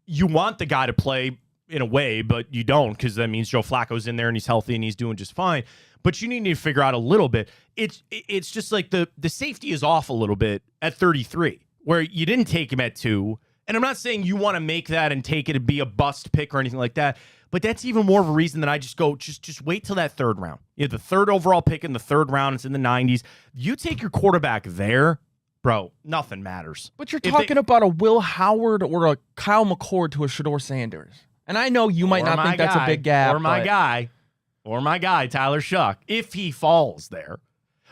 [SPEAKER 1] you want the guy to play in a way, but you don't, because that means Joe Flacco's in there and he's healthy and he's doing just fine. But you need to figure out a little bit. It's just like the safety is off a little bit at 33, where you didn't take him at 2. And I'm not saying you want to make that and take it to be a bust pick or anything like that, but that's even more of a reason that I just go, just wait till that third round. You have the third overall pick in the third round. It's in the 90s. You take your quarterback there, bro, nothing matters.
[SPEAKER 2] But you're talking about a Will Howard or a Kyle McCord to a Shedeur Sanders. And I know you might not think that's a big gap.
[SPEAKER 1] Or my guy, Tyler Shuck, if he falls there.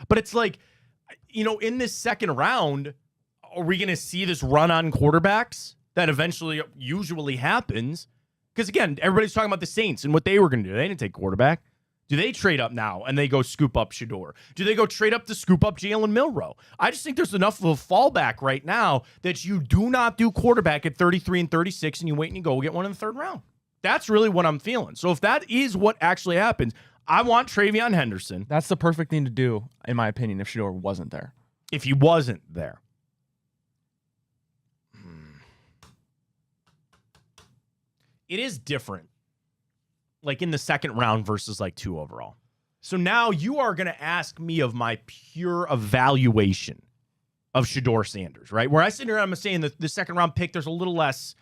[SPEAKER 1] But it's like, in this second round, are we going to see this run on quarterbacks that eventually usually happens? Because, again, everybody's talking about the Saints and what they were going to do. They didn't take quarterback. Do they trade up now and they go scoop up Shedeur? Do they go trade up to scoop up Jalen Milroe? I just think there's enough of a fallback right now that you do not do quarterback at 33 and 36 and you wait and you go get one in the third round. That's really what I'm feeling. So if that is what actually happens, I want Travion Henderson.
[SPEAKER 2] That's the perfect thing to do, in my opinion, if Shedeur wasn't there.
[SPEAKER 1] If he wasn't there. It is different. Like in the second round versus like 2 overall. So now you are going to ask me of my pure evaluation of Shedeur Sanders, right? Where I sit here and I'm saying that the second round pick, there's a little less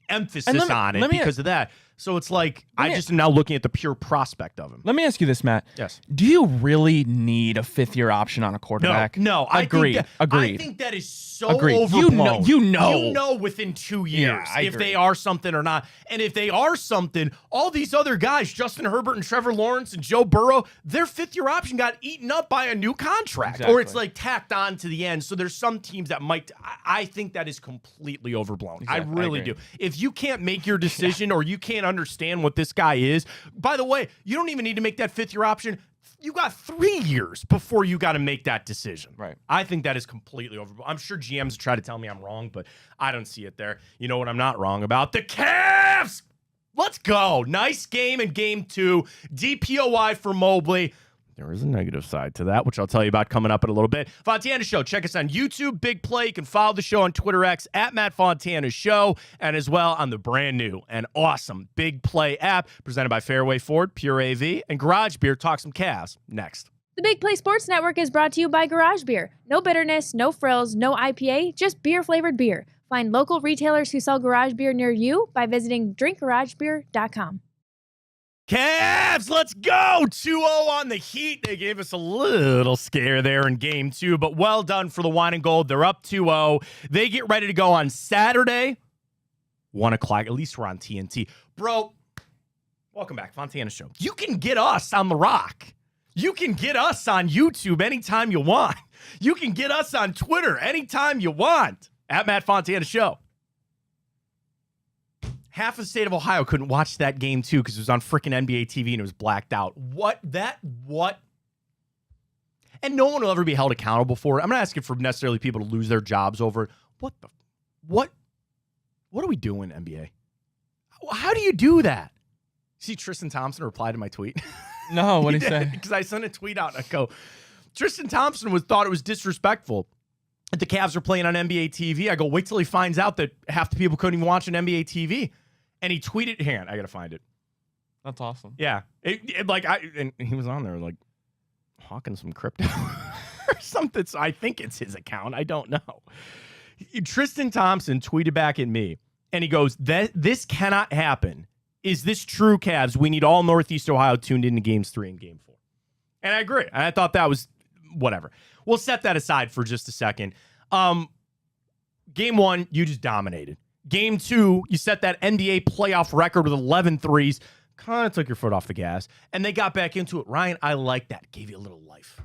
[SPEAKER 1] emphasis on it because of that. So it's like, I just am now looking at the pure prospect of him.
[SPEAKER 2] Let me ask you this, Matt.
[SPEAKER 1] Yes.
[SPEAKER 2] Do you really need a 5th-year option on a quarterback?
[SPEAKER 1] No.
[SPEAKER 2] Agreed.
[SPEAKER 1] I think that is so overblown.
[SPEAKER 2] You know
[SPEAKER 1] within 2 years if they are something or not. And if they are something, all these other guys, Justin Herbert and Trevor Lawrence and Joe Burrow, their 5th-year option got eaten up by a new contract. Exactly. Or it's like tacked on to the end. So there's some teams that might, I think that is completely overblown. Exactly. I really do. If you can't make your decision or you can't understand what this guy is, by the way, you don't even need to make that 5th-year option. You got 3 years before you got to make that decision.
[SPEAKER 2] Right.
[SPEAKER 1] I think that is completely overblown. I'm sure GMs try to tell me I'm wrong, but I don't see it there. You know what I'm not wrong about? The Cavs! Let's go. Nice game in game 2. DPOY for Mobley. There is a negative side to that, which I'll tell you about coming up in a little bit. Fontana Show. Check us on YouTube, Big Play. You can follow the show on Twitter X at Matt Fontana Show, and as well on the brand new and awesome Big Play app presented by Fairway Ford, Pure AV, and Garage Beer. Talk some Cavs next.
[SPEAKER 3] The Big Play Sports Network is brought to you by Garage Beer. No bitterness, no frills, no IPA, just beer-flavored beer. Find local retailers who sell garage beer near you by visiting drinkgaragebeer.com.
[SPEAKER 1] Cavs, let's go! 2-0 on the Heat. They gave us a little scare there in game 2, but well done for the wine and gold. They're up 2-0. They get ready to go on Saturday, 1 o'clock. At least we're on TNT. Bro, welcome back, Fontana Show. You can get us on The Rock. You can get us on YouTube anytime you want. You can get us on Twitter anytime you want. At Matt Fontana Show. Half of the state of Ohio couldn't watch that game, too, because it was on freaking NBA TV and it was blacked out. What? And no one will ever be held accountable for it. I'm not asking for necessarily people to lose their jobs over it. What are we doing, NBA? How do you do that? See, Tristan Thompson replied to my tweet.
[SPEAKER 2] No, what did he say?
[SPEAKER 1] Because I sent a tweet out and I go, Tristan Thompson thought it was disrespectful that the Cavs are playing on NBA TV. I go, wait till he finds out that half the people couldn't even watch an NBA TV. And he tweeted, hang on, I got to find it.
[SPEAKER 2] That's awesome.
[SPEAKER 1] Yeah. And he was on there like hawking some crypto or something. So I think it's his account. I don't know. Tristan Thompson tweeted back at me and he goes, this cannot happen. Is this true, Cavs? We need all Northeast Ohio tuned into games 3 and game 4. And I agree. I thought that was whatever. We'll set that aside for just a second. Game 1, you just dominated. Game 2, you set that NBA playoff record with 11 threes. Kind of took your foot off the gas. And they got back into it. Ryan, I like that. Gave you a little life.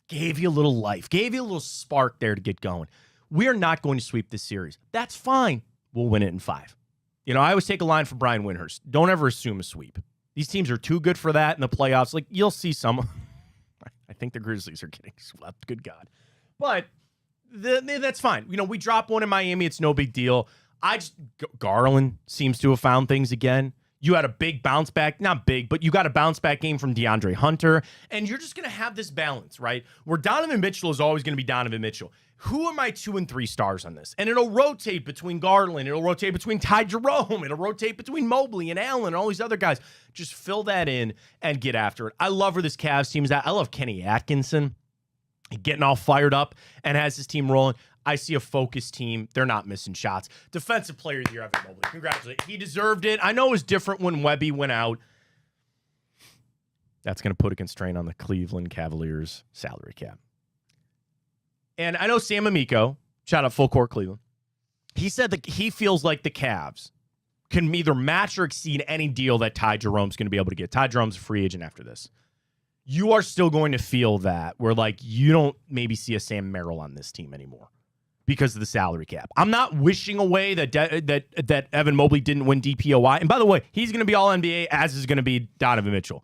[SPEAKER 1] Gave you a little spark there to get going. We are not going to sweep this series. That's fine. We'll win it in 5. You know, I always take a line from Brian Windhurst. Don't ever assume a sweep. These teams are too good for that in the playoffs. Like, you'll see some. I think the Grizzlies are getting swept. Good God. But that's fine. You know, we drop one in Miami. It's no big deal. Garland seems to have found things again. You had a big bounce back. Not big, but you got a bounce back game from DeAndre Hunter. And you're just going to have this balance, right? Where Donovan Mitchell is always going to be Donovan Mitchell. Who are my 2 and 3 stars on this? And it'll rotate between Garland. It'll rotate between Ty Jerome. It'll rotate between Mobley and Allen and all these other guys. Just fill that in and get after it. I love where this Cavs team is at. I love Kenny Atkinson getting all fired up and has his team rolling. I see a focused team. They're not missing shots. Defensive player of the year, Evan Mobley. Congratulations. He deserved it. I know it was different when Webby went out. That's going to put a constraint on the Cleveland Cavaliers salary cap. And I know Sam Amico, shout out Full Court Cleveland, he said that he feels like the Cavs can either match or exceed any deal that Ty Jerome's going to be able to get. Ty Jerome's a free agent after this. You are still going to feel that where, like, you don't maybe see a Sam Merrill on this team anymore because of the salary cap. I'm not wishing away that Evan Mobley didn't win DPOY. And by the way, he's going to be all NBA, as is going to be Donovan Mitchell.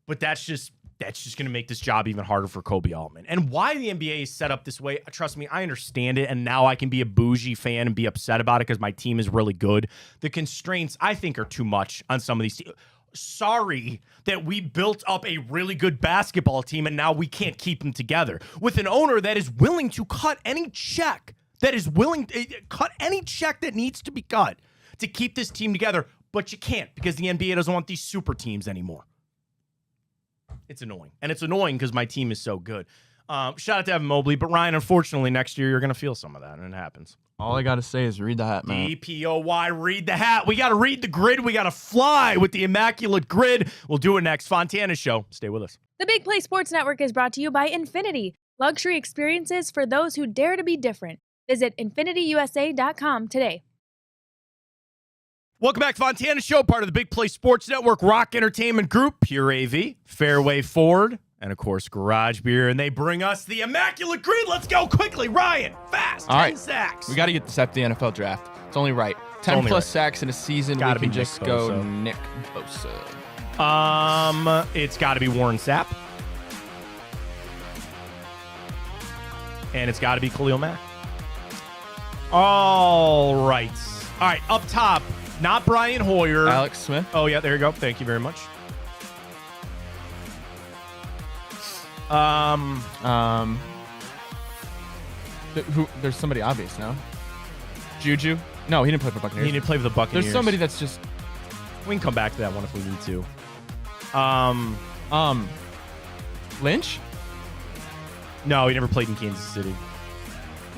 [SPEAKER 1] But that's just going to make this job even harder for Kobe Altman. And why the NBA is set up this way, trust me, I understand it, and now I can be a bougie fan and be upset about it because my team is really good. The constraints, I think, are too much on some of these teams. Sorry that we built up a really good basketball team and now we can't keep them together. With an owner that is willing to cut any check, that needs to be cut to keep this team together, but you can't because the NBA doesn't want these super teams anymore. It's annoying. And it's annoying because my team is so good. Shout out to Evan Mobley. But, Ryan, unfortunately, next year you're going to feel some of that, and it happens.
[SPEAKER 2] All I got to say is read the hat, man.
[SPEAKER 1] DPOY, read the hat. We got to read the grid. We got to fly with the immaculate grid. We'll do it next. Fontana Show. Stay with us.
[SPEAKER 3] The Big Play Sports Network is brought to you by Infinity, luxury experiences for those who dare to be different. Visit infinityusa.com today.
[SPEAKER 1] Welcome back, Fontana Show, part of the Big Play Sports Network, Rock Entertainment Group, Pure AV, Fairway Ford, and, of course, Garage Beer. And they bring us the immaculate grid. Let's go quickly. Ryan, fast.
[SPEAKER 2] All
[SPEAKER 1] 10 sacks.
[SPEAKER 2] We got to get this after the NFL draft. It's only right. 10 plus sacks in a season.
[SPEAKER 1] Gotta
[SPEAKER 2] we can
[SPEAKER 1] be
[SPEAKER 2] just
[SPEAKER 1] Nick
[SPEAKER 2] go
[SPEAKER 1] Bosa.
[SPEAKER 2] Nick Bosa.
[SPEAKER 1] It's got to be Warren Sapp. And it's got to be Khalil Mack. All right. All right, up top, not Brian Hoyer.
[SPEAKER 2] Alex Smith.
[SPEAKER 1] Oh, yeah, there you go. Thank you very much.
[SPEAKER 2] There's somebody obvious now. Juju? No, he didn't play for the Buccaneers.
[SPEAKER 1] He didn't play for the Buccaneers.
[SPEAKER 2] There's somebody that's just...
[SPEAKER 1] We can come back to that one if we need to.
[SPEAKER 2] Lynch?
[SPEAKER 1] No, he never played in Kansas City.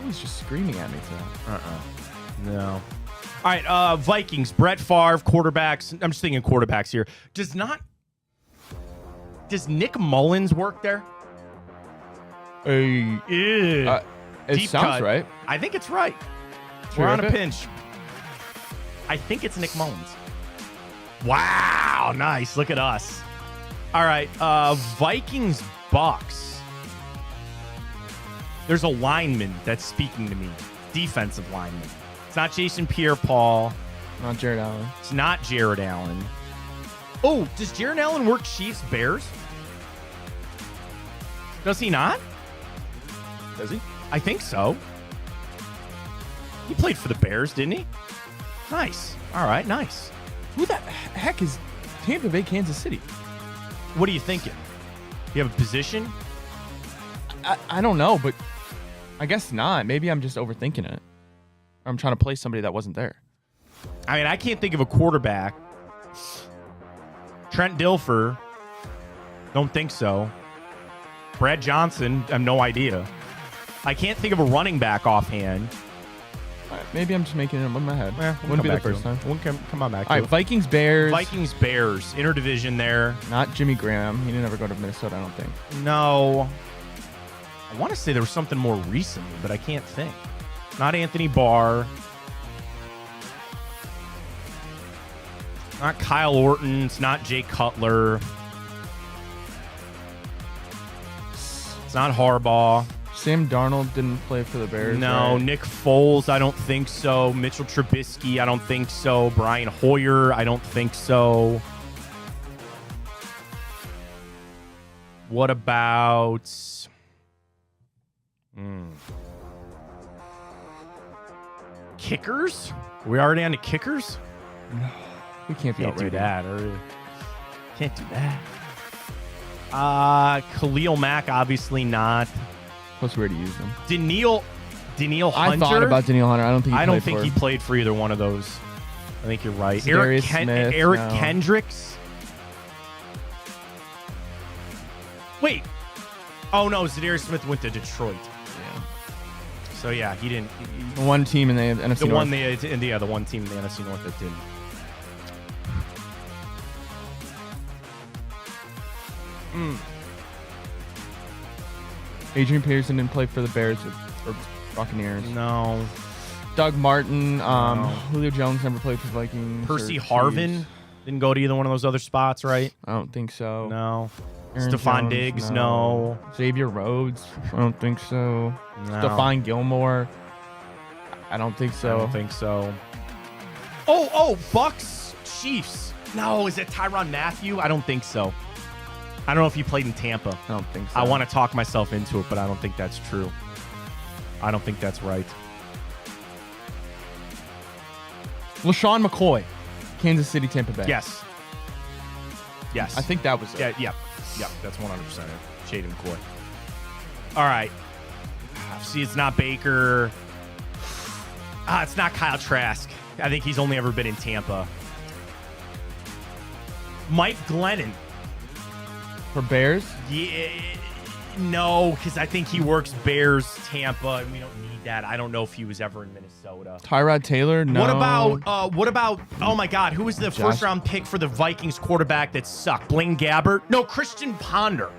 [SPEAKER 2] He was just screaming at me for that.
[SPEAKER 1] No. All right, Vikings, Brett Favre, quarterbacks. I'm just thinking quarterbacks here. Does Nick Mullins work there?
[SPEAKER 2] It
[SPEAKER 1] Deep
[SPEAKER 2] sounds
[SPEAKER 1] cut.
[SPEAKER 2] right.
[SPEAKER 1] I think it's right.
[SPEAKER 2] Sure
[SPEAKER 1] We're on
[SPEAKER 2] of
[SPEAKER 1] a
[SPEAKER 2] it?
[SPEAKER 1] pinch. I think it's Nick Mullins. Wow, nice. Look at us. All right, Vikings, Bucks. There's a lineman that's speaking to me. Defensive lineman. It's not Jason Pierre-Paul.
[SPEAKER 2] Not Jared Allen.
[SPEAKER 1] It's not Jared Allen. Oh, does Jared Allen work Chiefs Bears? Does he not?
[SPEAKER 2] Does he?
[SPEAKER 1] I think so. He played for the Bears, didn't he? Nice. All right, nice.
[SPEAKER 2] Who the heck is Tampa Bay, Kansas City?
[SPEAKER 1] What are you thinking? You have a position?
[SPEAKER 2] I don't know, but I guess not. Maybe I'm just overthinking it. I'm trying to play somebody that wasn't there.
[SPEAKER 1] I mean, I can't think of a quarterback. Trent Dilfer. Don't think so. Brad Johnson. I have no idea. I can't think of a running back offhand.
[SPEAKER 2] All right, maybe I'm just making it up in my head.
[SPEAKER 1] We'll
[SPEAKER 2] Wouldn't be the
[SPEAKER 1] come
[SPEAKER 2] first
[SPEAKER 1] back to
[SPEAKER 2] time.
[SPEAKER 1] it. We'll come on back to
[SPEAKER 2] All right,
[SPEAKER 1] it.
[SPEAKER 2] Vikings, Bears.
[SPEAKER 1] Vikings, Bears. Interdivision there.
[SPEAKER 2] Not Jimmy Graham. He didn't ever go to Minnesota, I don't think.
[SPEAKER 1] No. I want to say there was something more recently, but I can't think. Not Anthony Barr. Not Kyle Orton. It's not Jay Cutler. It's not Harbaugh.
[SPEAKER 2] Sam Darnold didn't play for the Bears.
[SPEAKER 1] No.
[SPEAKER 2] right?
[SPEAKER 1] Nick Foles, I don't think so. Mitchell Trubisky, I don't think so. Brian Hoyer, I don't think so. What about... Kickers? Are we already on to kickers?
[SPEAKER 2] We can't be
[SPEAKER 1] Can't do
[SPEAKER 2] outrageous.
[SPEAKER 1] that. Can't do that. Khalil Mack, obviously not.
[SPEAKER 2] Plus, we already used him.
[SPEAKER 1] Daniil Hunter.
[SPEAKER 2] I thought about Daniil Hunter. I don't think he
[SPEAKER 1] I don't
[SPEAKER 2] played
[SPEAKER 1] think
[SPEAKER 2] for
[SPEAKER 1] he played for either one of those. I think you're right.
[SPEAKER 2] Zadarius Smith,
[SPEAKER 1] Eric
[SPEAKER 2] no.
[SPEAKER 1] Kendricks. Wait. Oh no, Zadarius Smith went to Detroit.
[SPEAKER 2] Yeah.
[SPEAKER 1] So yeah, he didn't.
[SPEAKER 2] The one team in the NFC
[SPEAKER 1] The
[SPEAKER 2] North.
[SPEAKER 1] one the one team in the NFC North that didn't.
[SPEAKER 2] Adrian Peterson didn't play for the Bears or Buccaneers.
[SPEAKER 1] No.
[SPEAKER 2] Doug Martin, Julio Jones never played for Vikings.
[SPEAKER 1] Percy
[SPEAKER 2] or
[SPEAKER 1] Harvin
[SPEAKER 2] Chiefs.
[SPEAKER 1] didn't go to either one of those other spots, right?
[SPEAKER 2] I don't think so.
[SPEAKER 1] No.
[SPEAKER 2] Aaron
[SPEAKER 1] Stephon
[SPEAKER 2] Jones,
[SPEAKER 1] Diggs, no.
[SPEAKER 2] Xavier Rhodes, I don't think so.
[SPEAKER 1] No.
[SPEAKER 2] Stephon Gilmore, I don't think so.
[SPEAKER 1] I don't think so. Oh, Bucks, Chiefs. No, is it Tyrann Mathieu? I don't think so. I don't know if he played in Tampa.
[SPEAKER 2] I don't think so.
[SPEAKER 1] I want to talk myself into it, but I don't think that's true. I don't think that's right.
[SPEAKER 2] LaShawn McCoy, Kansas City, Tampa Bay.
[SPEAKER 1] Yes. Yes.
[SPEAKER 2] I think that was it.
[SPEAKER 1] Yeah, that's 100% it. Shady McCoy. All right. See, it's not Baker. It's not Kyle Trask. I think he's only ever been in Tampa. Mike Glennon.
[SPEAKER 2] For Bears?
[SPEAKER 1] Yeah, no, because I think he works Bears, Tampa, and we don't need that. I don't know if he was ever in Minnesota.
[SPEAKER 2] Tyrod Taylor? No.
[SPEAKER 1] What about, oh my God, who was the first round pick for the Vikings quarterback that sucked? Blaine Gabbert? No, Christian Ponder.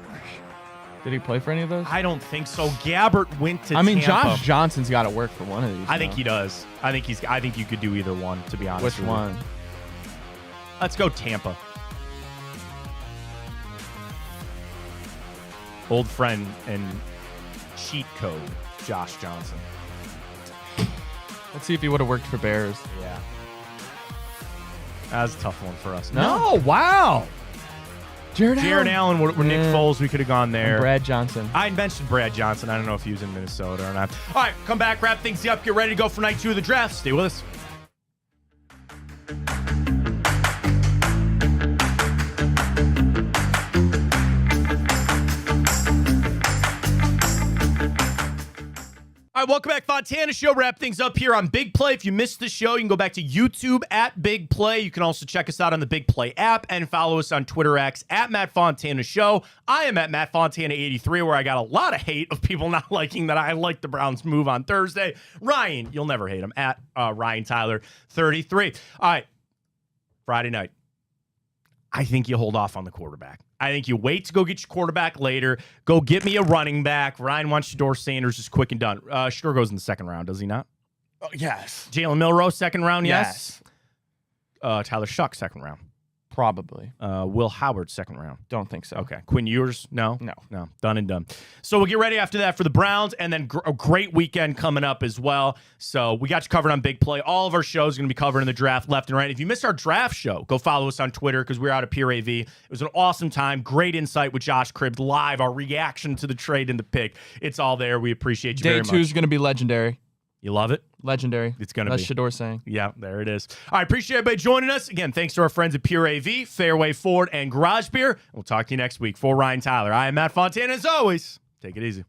[SPEAKER 2] Did he play for any of those?
[SPEAKER 1] I don't think so. Gabbert went to
[SPEAKER 2] I mean,
[SPEAKER 1] Tampa.
[SPEAKER 2] Josh Johnson's got to work for one of these.
[SPEAKER 1] I think he does. I think you could do either one, to be honest.
[SPEAKER 2] Which
[SPEAKER 1] with you.
[SPEAKER 2] one?
[SPEAKER 1] Let's go Tampa. Old friend and cheat code, Josh Johnson.
[SPEAKER 2] Let's see if he would have worked for Bears.
[SPEAKER 1] Yeah. That was a tough one for us.
[SPEAKER 2] No.
[SPEAKER 1] Wow.
[SPEAKER 2] Jared
[SPEAKER 1] Allen or Nick Foles, we could have gone there.
[SPEAKER 2] And Brad Johnson.
[SPEAKER 1] I mentioned Brad Johnson. I don't know if he was in Minnesota or not. All right, come back, wrap things up, get ready to go for night 2 of the draft. Stay with us. All right, welcome back, Fontana Show. Wrap things up here on Big Play. If you missed the show, you can go back to YouTube at Big Play. You can also check us out on the Big Play app and follow us on Twitter X at Matt Fontana Show. I am at Matt Fontana 83, where I got a lot of hate of people not liking that I like the Browns move on Thursday. Ryan, you'll never hate him, at Ryan Tyler 33. All right, Friday night. I think you hold off on the quarterback. I think you wait to go get your quarterback later. Go get me a running back. Ryan wants Shedeur Sanders, just quick and done. Shedeur goes in the second round, does he not?
[SPEAKER 2] Oh, yes.
[SPEAKER 1] Jalen Milroe, second round, yes. Tyler Shuck, second round.
[SPEAKER 2] Probably.
[SPEAKER 1] Will Howard, second round.
[SPEAKER 2] Don't think so.
[SPEAKER 1] Okay. Quinn Ewers, no?
[SPEAKER 2] No.
[SPEAKER 1] Done and done. So we'll get ready after that for the Browns, and then a great weekend coming up as well. So we got you covered on Big Play. All of our shows are going to be covering the draft left and right. If you missed our draft show, go follow us on Twitter because we're out of Pure AV. It was an awesome time. Great insight with Josh Cribbs live, our reaction to the trade and the pick. It's all there. We appreciate you very much.
[SPEAKER 2] Day 2 is going to be legendary.
[SPEAKER 1] You love it?
[SPEAKER 2] Legendary.
[SPEAKER 1] It's going to be.
[SPEAKER 2] That's Shedeur saying.
[SPEAKER 1] Yeah, there it is. All right, appreciate everybody joining us. Again, thanks to our friends at Pure AV, Fairway Ford, and Garage Beer. We'll talk to you next week. For Ryan Tyler, I am Matt Fontana. As always, take it easy.